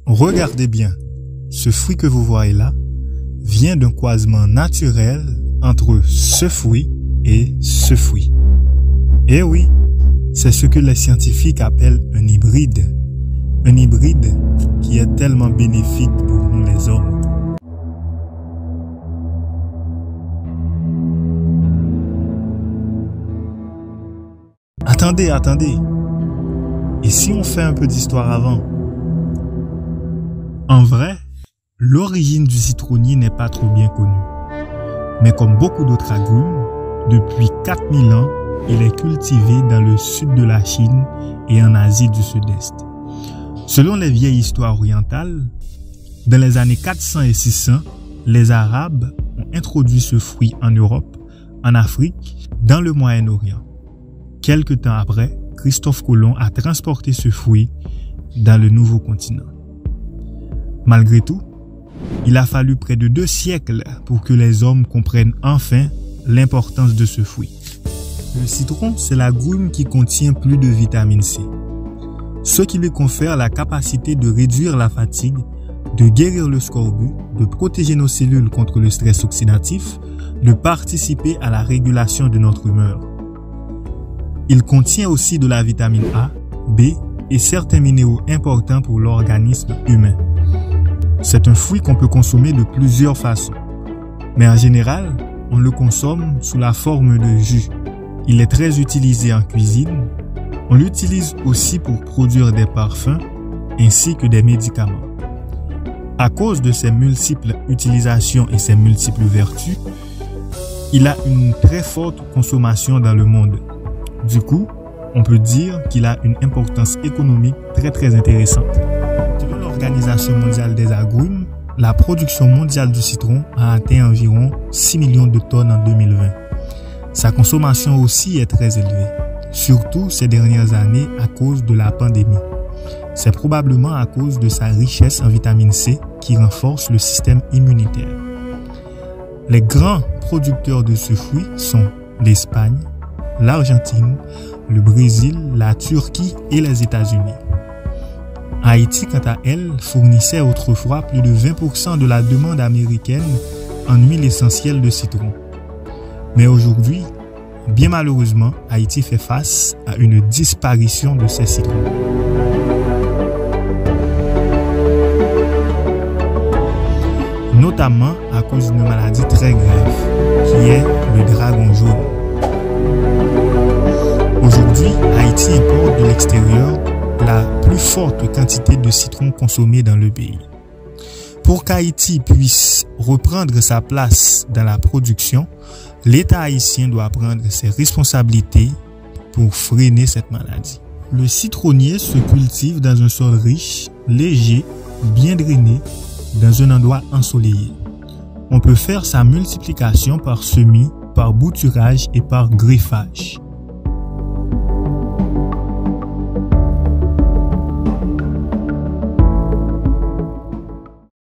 Regardez bien, ce fruit que vous voyez là vient d'un croisement naturel entre ce fruit et ce fruit. Et oui, c'est ce que les scientifiques appellent un hybride. Un hybride qui est tellement bénéfique pour nous les hommes. Attendez. Et si on fait un peu d'histoire avant? En vrai, l'origine du citronnier n'est pas trop bien connue. Mais comme beaucoup d'autres agrumes, depuis 4000 ans, il est cultivé dans le sud de la Chine et en Asie du Sud-Est. Selon les vieilles histoires orientales, dans les années 400 et 600, les Arabes ont introduit ce fruit en Europe, en Afrique, dans le Moyen-Orient. Quelque temps après, Christophe Colomb a transporté ce fruit dans le nouveau continent. Malgré tout, il a fallu près de 2 siècles pour que les hommes comprennent enfin l'importance de ce fruit. Le citron, c'est l'agrume qui contient plus de vitamine C, ce qui lui confère la capacité de réduire la fatigue, de guérir le scorbut, de protéger nos cellules contre le stress oxydatif, de participer à la régulation de notre humeur. Il contient aussi de la vitamine A, B et certains minéraux importants pour l'organisme humain. C'est un fruit qu'on peut consommer de plusieurs façons. Mais en général, on le consomme sous la forme de jus. Il est très utilisé en cuisine. On l'utilise aussi pour produire des parfums ainsi que des médicaments. À cause de ses multiples utilisations et ses multiples vertus, il a une très forte consommation dans le monde. Du coup, on peut dire qu'il a une importance économique très intéressante. Selon l'Organisation mondiale des agrumes, la production mondiale du citron a atteint environ 6 millions de tonnes en 2020. Sa consommation aussi est très élevée, surtout ces dernières années à cause de la pandémie. C'est probablement à cause de sa richesse en vitamine C qui renforce le système immunitaire. Les grands producteurs de ce fruit sont l'Espagne, l'Argentine, le Brésil, la Turquie et les États-Unis. Haïti, quant à elle, fournissait autrefois plus de 20% de la demande américaine en huile essentielle de citron. Mais aujourd'hui, bien malheureusement, Haïti fait face à une disparition de ces citrons. Notamment à cause d'une maladie très grave, qui est le dragon jaune. Aujourd'hui, Haïti importe de l'extérieur la plus forte quantité de citron consommé dans le pays. Pour qu'Haïti puisse reprendre sa place dans la production, l'État haïtien doit prendre ses responsabilités pour freiner cette maladie. Le citronnier se cultive dans un sol riche, léger, bien drainé, dans un endroit ensoleillé. On peut faire sa multiplication par semis, par bouturage et par greffage.